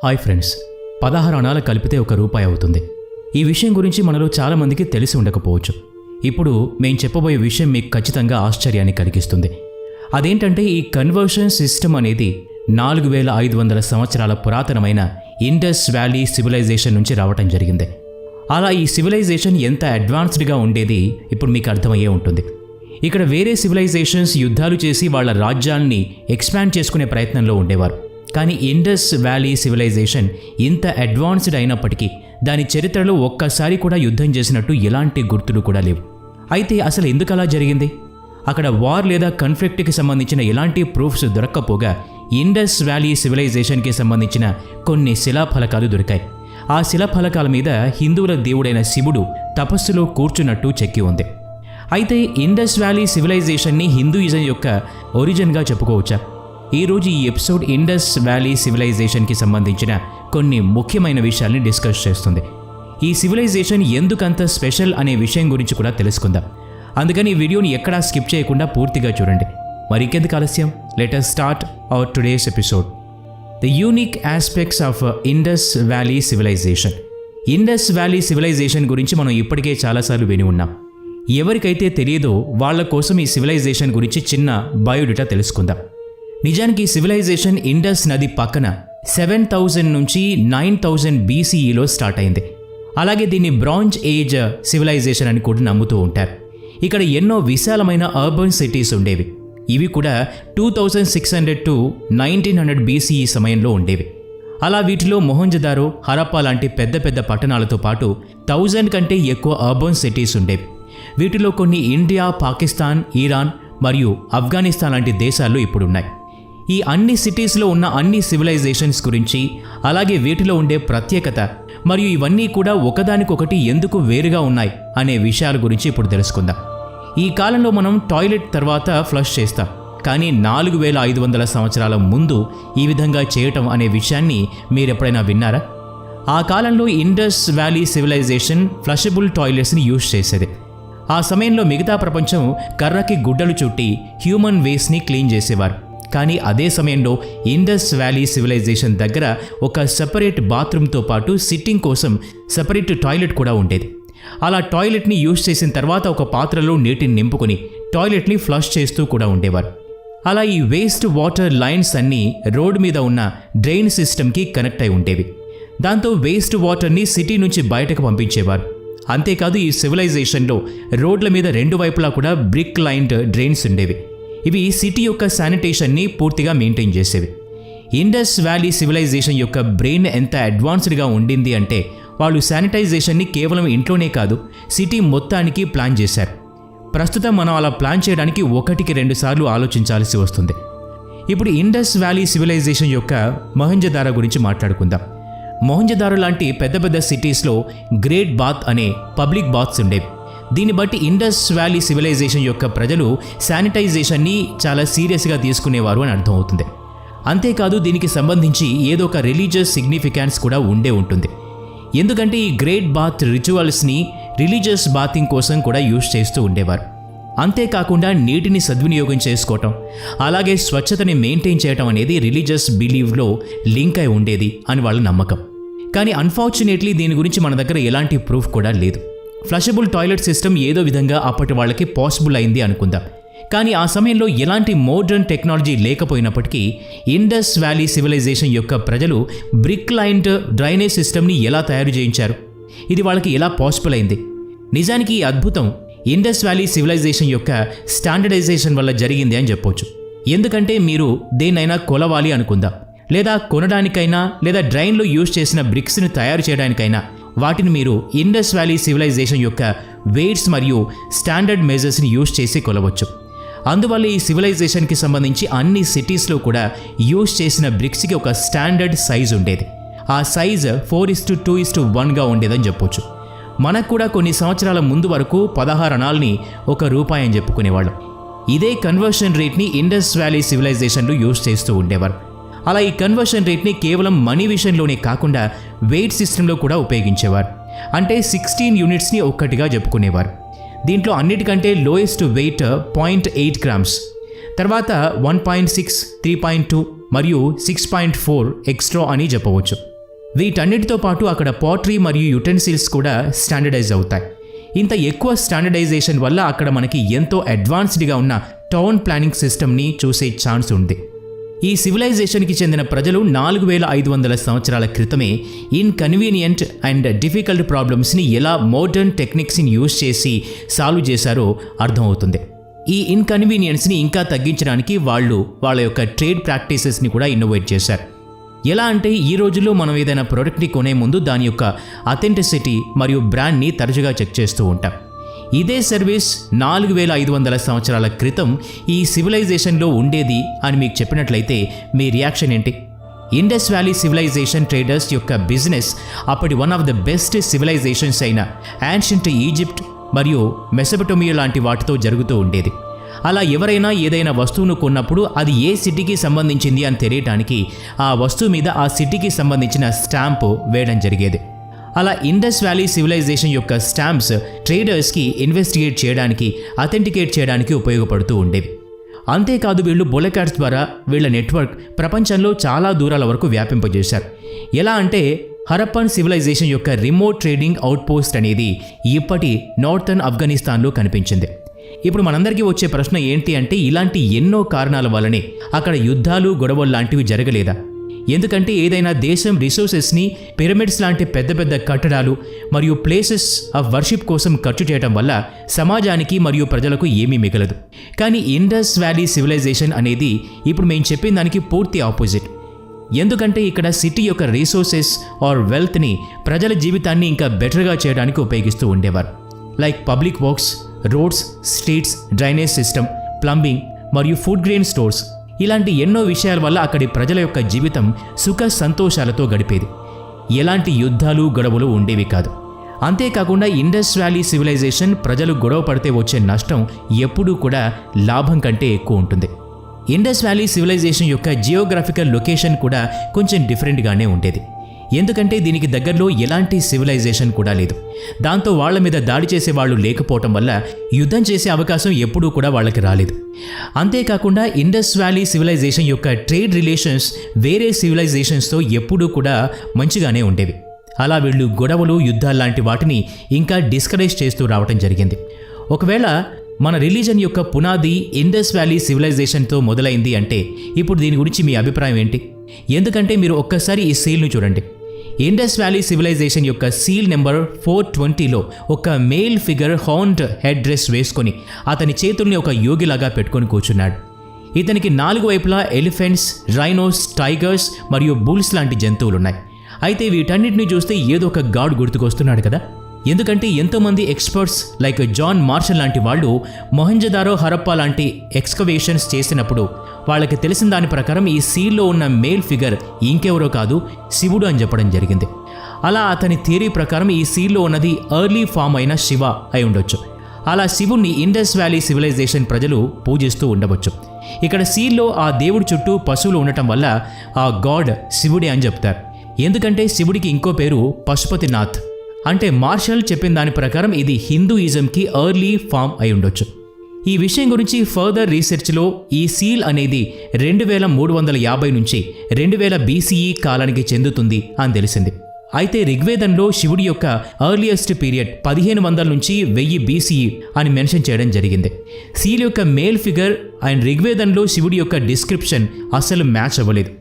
Hi friends, 16 అణాలు కలిపితే ₹1 అవుతుంది. ఈ విషయం గురించి మనలో చాలామందికి తెలిసి ఉండకపోవచ్చు. ఇప్పుడు మేము చెప్పబోయే విషయం మీకు ఖచ్చితంగా ఆశ్చర్యాన్ని కలిగిస్తుంది. అదేంటంటే ఈ కన్వర్షన్ సిస్టమ్ అనేది 4500 సంవత్సరాల పురాతనమైన ఇండస్ వ్యాలీ సివిలైజేషన్ నుంచి రావటం జరిగింది. అలా ఈ సివిలైజేషన్ ఎంత అడ్వాన్స్డ్గా ఉండేది ఇప్పుడు మీకు అర్థమయ్యే ఉంటుంది. ఇక్కడ వేరే సివిలైజేషన్స్ యుద్ధాలు చేసి వాళ్ళ రాజ్యాల్ని ఎక్స్పాండ్ చేసుకునే ప్రయత్నంలో ఉండేవారు. కానీ ఇండస్ వ్యాలీ సివిలైజేషన్ ఇంత అడ్వాన్స్డ్ అయినప్పటికీ దాని చరిత్రలో ఒక్కసారి కూడా యుద్ధం చేసినట్టు ఎలాంటి గుర్తులు కూడా లేవు. అయితే అసలు ఎందుకు అలా జరిగింది? అక్కడ వార్ లేదా కన్ఫ్లిక్ట్కి సంబంధించిన ఎలాంటి ప్రూఫ్స్ దొరక్కపోగా ఇండస్ వ్యాలీ సివిలైజేషన్కి సంబంధించిన కొన్ని శిలాఫలకాలు దొరికాయి. ఆ శిలాఫలకాల మీద హిందువుల దేవుడైన శివుడు తపస్సులో కూర్చున్నట్టు చెక్కి ఉంది. అయితే ఇండస్ వ్యాలీ సివిలైజేషన్ని హిందూయిజం యొక్క ఒరిజిన్గా చెప్పుకోవచ్చా? ఈరోజు ఈ ఎపిసోడ్ ఇండస్ వ్యాలీ సివిలైజేషన్కి సంబంధించిన కొన్ని ముఖ్యమైన విషయాల్ని డిస్కస్ చేస్తుంది. ఈ సివిలైజేషన్ ఎందుకంత స్పెషల్ అనే విషయం గురించి కూడా తెలుసుకుందాం. అందుకని ఈ వీడియోని ఎక్కడా స్కిప్ చేయకుండా పూర్తిగా చూడండి. మరి ఇంకెందుకు ఆలస్యం, let us start our today's episode. The unique aspects of Indus valley civilization. Indus valley civilization గురించి మనం ఇప్పటికే చాలాసార్లు విని ఉన్నాం. ఎవరికైతే తెలియదో వాళ్ళ కోసం ఈ సివిలైజేషన్ గురించి చిన్న బయోడేటా తెలుసుకుందాం. నిజానికి ఈ సివిలైజేషన్ ఇండస్ నది పక్కన 7000 నుంచి 9000 BCEలో స్టార్ట్ అయింది. అలాగే దీన్ని బ్రాంజ్ ఏజ్ సివిలైజేషన్ అని కూడా నమ్ముతూ ఉంటారు. ఇక్కడ ఎన్నో విశాలమైన అర్బన్ సిటీస్ ఉండేవి. ఇవి కూడా 2600 టు 1900 BCE సమయంలో ఉండేవి. అలా వీటిలో మొహంజదారో, హరప్పా లాంటి పెద్ద పెద్ద పట్టణాలతో పాటు 1000 కంటే ఎక్కువ అర్బన్ సిటీస్ ఉండేవి. వీటిలో కొన్ని ఇండియా, పాకిస్తాన్, ఇరాన్ మరియు ఆఫ్ఘనిస్తాన్ లాంటి దేశాల్లో ఇప్పుడున్నాయి. ఈ అన్ని సిటీస్లో ఉన్న అన్ని సివిలైజేషన్స్ గురించి, అలాగే వీటిలో ఉండే ప్రత్యేకత మరియు ఇవన్నీ కూడా ఒకదానికొకటి ఎందుకు వేరుగా ఉన్నాయి అనే విషయాల గురించి ఇప్పుడు తెలుసుకుందాం. ఈ కాలంలో మనం టాయిలెట్ తర్వాత ఫ్లష్ చేస్తాం, కానీ 4500 సంవత్సరాల ముందు ఈ విధంగా చేయటం అనే విషయాన్ని మీరెప్పుడైనా విన్నారా? ఆ కాలంలో ఇండస్ వ్యాలీ సివిలైజేషన్ ఫ్లషబుల్ టాయిలెట్స్ని యూజ్ చేసేది. ఆ సమయంలో మిగతా ప్రపంచం కర్రకి గుడ్డలు చుట్టి హ్యూమన్ వేస్ట్ని క్లీన్ చేసేవారు. కానీ అదే సమయంలో ఇండస్ వ్యాలీ సివిలైజేషన్ దగ్గర ఒక సెపరేట్ బాత్రూమ్తో పాటు సిట్టింగ్ కోసం సెపరేట్ టాయిలెట్ కూడా ఉండేది. అలా టాయిలెట్ని యూజ్ చేసిన తర్వాత ఒక పాత్రలో నీటిని నింపుకొని టాయిలెట్ని ఫ్లష్ చేస్తూ కూడా ఉండేవారు. అలా ఈ వేస్ట్ వాటర్ లైన్స్ అన్నీ రోడ్ మీద ఉన్న డ్రైన్ సిస్టమ్కి కనెక్ట్ అయి ఉండేవి. దాంతో వేస్ట్ వాటర్ని సిటీ నుంచి బయటకు పంపించేవారు. అంతేకాదు ఈ సివిలైజేషన్లో రోడ్ల మీద రెండు వైపులా కూడా బ్రిక్ లైన్డ్ డ్రైన్స్ ఉండేవి. ఇవి సిటీ యొక్క శానిటేషన్ని పూర్తిగా మెయింటైన్ చేసేవి. ఇండస్ వ్యాలీ సివిలైజేషన్ యొక్క బ్రెయిన్ ఎంత అడ్వాన్స్డ్గా ఉండింది అంటే వాళ్ళు శానిటైజేషన్ని కేవలం ఇంట్లోనే కాదు, సిటీ మొత్తానికి ప్లాన్ చేశారు. ప్రస్తుతం మనం అలా ప్లాన్ చేయడానికి 1-2 సార్లు ఆలోచించాల్సి వస్తుంది. ఇప్పుడు ఇండస్ వ్యాలీ సివిలైజేషన్ యొక్క మొహంజదారో గురించి మాట్లాడుకుందాం. మొహంజదారో లాంటి పెద్ద పెద్ద సిటీస్లో గ్రేట్ బాత్ అనే పబ్లిక్ బాత్స్ ఉండేవి. దీన్ని బట్టి ఇండస్ వ్యాలీ సివిలైజేషన్ యొక్క ప్రజలు శానిటైజేషన్ని చాలా సీరియస్గా తీసుకునేవారు అని అర్థమవుతుంది. అంతేకాదు దీనికి సంబంధించి ఏదో ఒక రిలీజియస్ సిగ్నిఫికెన్స్ కూడా ఉండే ఉంటుంది. ఎందుకంటే ఈ గ్రేట్ బాత్ రిచువల్స్ని రిలీజియస్ బాతింగ్ కోసం కూడా యూజ్ చేస్తూ ఉండేవారు. అంతేకాకుండా నీటిని సద్వినియోగం చేసుకోవటం, అలాగే స్వచ్ఛతని మెయింటైన్ చేయటం అనేది రిలీజియస్ బిలీవ్లో లింక్ అయి ఉండేది అని వాళ్ళ నమ్మకం. కానీ అన్ఫార్చునేట్లీ దీని గురించి మన దగ్గర ఎలాంటి ప్రూఫ్ కూడా లేదు. ఫ్లషబుల్ టాయిలెట్ సిస్టమ్ ఏదో విధంగా అప్పటి వాళ్ళకి పాసిబుల్ అయింది అనుకుందాం. కానీ ఆ సమయంలో ఎలాంటి మోడర్న్ టెక్నాలజీ లేకపోయినప్పటికీ ఇండస్ వ్యాలీ సివిలైజేషన్ యొక్క ప్రజలు బ్రిక్ లైన్డ్ డ్రైనేజ్ సిస్టమ్ని ఎలా తయారు చేయించారు? ఇది వాళ్ళకి ఎలా పాసిబుల్ అయింది? నిజానికి ఈ అద్భుతం ఇండస్ వ్యాలీ సివిలైజేషన్ యొక్క స్టాండర్డైజేషన్ వల్ల జరిగింది అని చెప్పొచ్చు. ఎందుకంటే మీరు దేన్నైనా కొలవాలి అనుకుందాం, లేదా కొనడానికైనా, లేదా డ్రైన్లో యూజ్ చేసిన బ్రిక్స్ని తయారు చేయడానికైనా వాటిని మీరు ఇండస్ వ్యాలీ సివిలైజేషన్ యొక్క వెయిట్స్ మరియు స్టాండర్డ్ మెజర్స్ని యూజ్ చేసి కొలవచ్చు. అందువల్ల ఈ సివిలైజేషన్కి సంబంధించి అన్ని సిటీస్లో కూడా యూజ్ చేసిన బ్రిక్స్కి ఒక స్టాండర్డ్ సైజ్ ఉండేది. ఆ సైజ్ 4:2:1గా ఉండేదని చెప్పొచ్చు. మనకు కూడా కొన్ని సంవత్సరాల ముందు వరకు 16 అణాల్ని ₹1 అని చెప్పుకునేవాళ్ళం. ఇదే కన్వర్షన్ రేట్ని ఇండస్ వ్యాలీ సివిలైజేషన్లో యూజ్ చేస్తూ ఉండేవారు. అలా ఈ కన్వర్షన్ రేట్ని కేవలం మనీ విషయంలోనే కాకుండా వెయిట్ సిస్టంలో కూడా ఉపయోగించేవారు. అంటే 16 యూనిట్స్ని ఒక్కటిగా చెప్పుకునేవారు. దీంట్లో అన్నిటికంటే లోయెస్ట్ వెయిట్ 0.8 grams, తర్వాత 1.6, 3.2, మరియు 6.4 ఎక్స్ట్రా అని చెప్పవచ్చు. వీటన్నిటితో పాటు అక్కడ పాటరీ మరియు యుటెన్సిల్స్ కూడా స్టాండర్డైజ్ అవుతాయి. ఇంత ఎక్కువ స్టాండర్డైజేషన్ వల్ల అక్కడ మనకి ఎంతో అడ్వాన్స్డ్గా ఉన్న టౌన్ ప్లానింగ్ సిస్టమ్ని చూసే ఛాన్స్ ఉంది. ఈ సివిలైజేషన్కి చెందిన ప్రజలు 4500 సంవత్సరాల క్రితమే ఇన్కన్వీనియంట్ అండ్ డిఫికల్ట్ ప్రాబ్లమ్స్ని ఎలా మోడర్న్ టెక్నిక్స్ని యూజ్ చేసి సాల్వ్ చేశారో అర్థమవుతుంది. ఈ ఇన్కన్వీనియన్స్ని ఇంకా తగ్గించడానికి వాళ్ళ యొక్క ట్రేడ్ ప్రాక్టీసెస్ని కూడా ఇన్నోవేట్ చేశారు. ఎలా అంటే ఈ రోజుల్లో మనం ఏదైనా ప్రోడక్ట్ని కొనే ముందు దాని యొక్క అథెంటిసిటీ మరియు బ్రాండ్ని తరచుగా చెక్ చేస్తూ ఉంటాం. ఇదే సర్వీస్ 4500 సంవత్సరాల క్రితం ఈ సివిలైజేషన్లో ఉండేది అని మీకు చెప్పినట్లయితే మీ రియాక్షన్ ఏంటి? ఇండస్ వ్యాలీ సివిలైజేషన్ ట్రేడర్స్ యొక్క బిజినెస్ అప్పటి one of the best civilisations అయిన యాన్షియంట్ ఈజిప్ట్ మరియు మెసొపొటేమియా లాంటి వాటితో జరుగుతూ ఉండేది. అలా ఎవరైనా ఏదైనా వస్తువును కొన్నప్పుడు అది ఏ సిటీకి సంబంధించింది అని తెలియటానికి ఆ వస్తువు మీద ఆ సిటీకి సంబంధించిన స్టాంపు వేయడం జరిగేది. అలా ఇండస్ వ్యాలీ సివిలైజేషన్ యొక్క స్టాంప్స్ ట్రేడర్స్కి ఇన్వెస్టిగేట్ చేయడానికి, అథెంటికేట్ చేయడానికి ఉపయోగపడుతూ ఉండేవి. అంతేకాదు వీళ్ళు బొలెకార్డ్స్ ద్వారా వీళ్ళ నెట్వర్క్ ప్రపంచంలో చాలా దూరాల వరకు వ్యాపింపజేశారు. ఎలా అంటే హరప్పన్ సివిలైజేషన్ యొక్క రిమోట్ ట్రేడింగ్ అవుట్పోస్ట్ అనేది ఇప్పటి నార్థర్న్ ఆఫ్ఘనిస్తాన్లో కనిపించింది. ఇప్పుడు మనందరికీ వచ్చే ప్రశ్న ఏంటి అంటే ఇలాంటి ఎన్నో కారణాల వల్లనే అక్కడ యుద్ధాలు, గొడవలు లాంటివి జరగలేదా? ఎందుకంటే ఏదైనా దేశం రిసోర్సెస్ని పిరమిడ్స్ లాంటి పెద్ద పెద్ద కట్టడాలు మరియు ప్లేసెస్ ఆఫ్ వర్షిప్ కోసం ఖర్చు చేయడం వల్ల సమాజానికి మరియు ప్రజలకు ఏమీ మిగలదు. కానీ ఇండస్ వ్యాలీ సివిలైజేషన్ అనేది ఇప్పుడు మేము చెప్పిన దానికి పూర్తి ఆపోజిట్. ఎందుకంటే ఇక్కడ సిటీ యొక్క రిసోర్సెస్ ఆర్ వెల్త్ని ప్రజల జీవితాన్ని ఇంకా బెటర్గా చేయడానికి ఉపయోగిస్తూ ఉండేవారు. Like public works, roads, streets, drainage system, plumbing మరియు ఫుడ్ గ్రెయిన్ స్టోర్స్ ఇలాంటి ఎన్నో విషయాల వల్ల అక్కడి ప్రజల యొక్క జీవితం సుఖ సంతోషాలతో గడిపేది. ఎలాంటి యుద్ధాలు, గొడవలు ఉండేవి కాదు. అంతేకాకుండా ఇండస్ వ్యాలీ సివిలైజేషన్ ప్రజలు గొడవ పడితే వచ్చే నష్టం ఎప్పుడూ కూడా లాభం కంటే ఎక్కువ ఉంటుంది. ఇండస్ వ్యాలీ సివిలైజేషన్ యొక్క జియోగ్రాఫికల్ లొకేషన్ కూడా కొంచెం డిఫరెంట్గానే ఉండేది. ఎందుకంటే దీనికి దగ్గరలో ఎలాంటి సివిలైజేషన్ కూడా లేదు. దాంతో వాళ్ల మీద దాడి చేసే వాళ్ళు లేకపోవటం వల్ల యుద్ధం చేసే అవకాశం ఎప్పుడూ కూడా వాళ్ళకి రాలేదు. అంతేకాకుండా ఇండస్ వ్యాలీ సివిలైజేషన్ యొక్క ట్రేడ్ రిలేషన్స్ వేరే సివిలైజేషన్స్తో ఎప్పుడూ కూడా మంచిగానే ఉండేవి. అలా వీళ్ళు గొడవలు, యుద్ధాలు లాంటి వాటిని ఇంకా డిస్కరేజ్ చేస్తూ రావటం జరిగింది. ఒకవేళ మన రిలీజన్ యొక్క పునాది ఇండస్ వ్యాలీ సివిలైజేషన్తో మొదలైంది అంటే ఇప్పుడు దీని గురించి మీ అభిప్రాయం ఏంటి? ఎందుకంటే మీరు ఒక్కసారి ఈ సీల్ను చూడండి. ఇండస్ వ్యాలీ సివిలైజేషన్ యొక్క సీల్ నెంబర్ 420లో ఒక male figure horned head dress వేసుకొని అతని చేతుల్ని ఒక యోగిలాగా పెట్టుకొని కూర్చున్నాడు. ఇతనికి 4 వైపులా ఎలిఫెంట్స్, రైనోస్, టైగర్స్ మరియు బుల్స్ లాంటి జంతువులున్నాయి. అయితే వీటన్నిటిని చూస్తే ఏదో ఒక గాడ్ గుర్తుకొస్తున్నాడు కదా. ఎందుకంటే ఎంతోమంది ఎక్స్పర్ట్స్ లైక్ జాన్ మార్షల్ లాంటి వాళ్ళు మొహంజదారో, హరప్పా లాంటి ఎక్స్కవేషన్స్ చేసినప్పుడు వాళ్ళకి తెలిసిన దాని ప్రకారం ఈ సీల్లో ఉన్న మేల్ ఫిగర్ ఇంకెవరో కాదు, శివుడు అని చెప్పడం జరిగింది. అలా అతని థియరీ ప్రకారం ఈ సీల్లో ఉన్నది ఎర్లీ ఫామ్ అయిన శివ అయి ఉండొచ్చు. అలా శివుణ్ణి ఇండస్ వ్యాలీ సివిలైజేషన్ ప్రజలు పూజిస్తూ ఉండవచ్చు. ఇక్కడ సీల్లో ఆ దేవుడి చుట్టూ పశువులు ఉండటం వల్ల ఆ గాడ్ శివుడే అని చెప్తారు. ఎందుకంటే శివుడికి ఇంకో పేరు పశుపతినాథ్. అంటే మార్షల్ చెప్పిన దాని ప్రకారం ఇది హిందూయిజంకి ఎర్లీ ఫామ్ అయి ఉండొచ్చు. ఈ విషయం గురించి ఫర్దర్ రీసెర్చ్లో ఈ సీల్ అనేది 2350 నుంచి 2000 BCE కాలానికి చెందుతుంది అని తెలిసింది. అయితే ఋగ్వేదంలో శివుడి యొక్క ఎర్లియస్ట్ పీరియడ్ 1500 నుంచి 1000 BCE అని మెన్షన్ చేయడం జరిగింది. సీల్ యొక్క మేల్ ఫిగర్ అండ్ ఋగ్వేదంలో శివుడి యొక్క డిస్క్రిప్షన్ అస్సలు మ్యాచ్ అవ్వలేదు.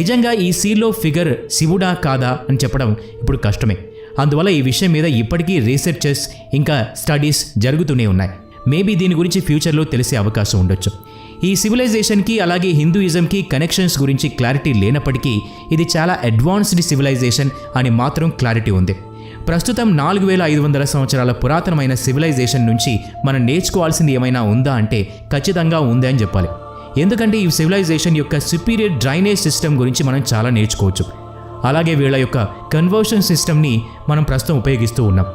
నిజంగా ఈ సీల్లో ఫిగర్ శివుడా కాదా అని చెప్పడం ఇప్పుడు కష్టమే. అందువల్ల ఈ విషయం మీద ఇప్పటికీ రీసెర్చెస్ ఇంకా స్టడీస్ జరుగుతూనే ఉన్నాయి. మేబీ దీని గురించి ఫ్యూచర్లో తెలిసే అవకాశం ఉండొచ్చు. ఈ సివిలైజేషన్కి అలాగే హిందూయిజంకి కనెక్షన్స్ గురించి క్లారిటీ లేనప్పటికీ ఇది చాలా అడ్వాన్స్డ్ సివిలైజేషన్ అని మాత్రం క్లారిటీ ఉంది. ప్రస్తుతం 4500 సంవత్సరాల పురాతనమైన సివిలైజేషన్ నుంచి మనం నేర్చుకోవాల్సింది ఏమైనా ఉందా అంటే ఖచ్చితంగా ఉంది అని చెప్పాలి. ఎందుకంటే ఈ సివిలైజేషన్ యొక్క సుపీరియర్ డ్రైనేజ్ సిస్టమ్ గురించి మనం చాలా నేర్చుకోవచ్చు. అలాగే వీళ్ళ యొక్క కన్వర్షన్ సిస్టమ్ని మనం ప్రస్తుతం ఉపయోగిస్తూ ఉన్నాం.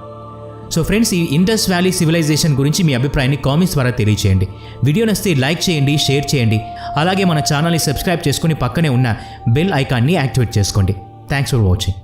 సో ఫ్రెండ్స్, ఈ ఇండస్ వ్యాలీ సివిలైజేషన్ గురించి మీ అభిప్రాయాన్ని కామెంట్స్ ద్వారా తెలియచేయండి. వీడియో నచ్చితే లైక్ చేయండి, షేర్ చేయండి. అలాగే మన ఛానల్ని సబ్స్క్రైబ్ చేసుకుని పక్కనే ఉన్న బెల్ ఐకాన్ని యాక్టివేట్ చేసుకోండి. Thanks for watching.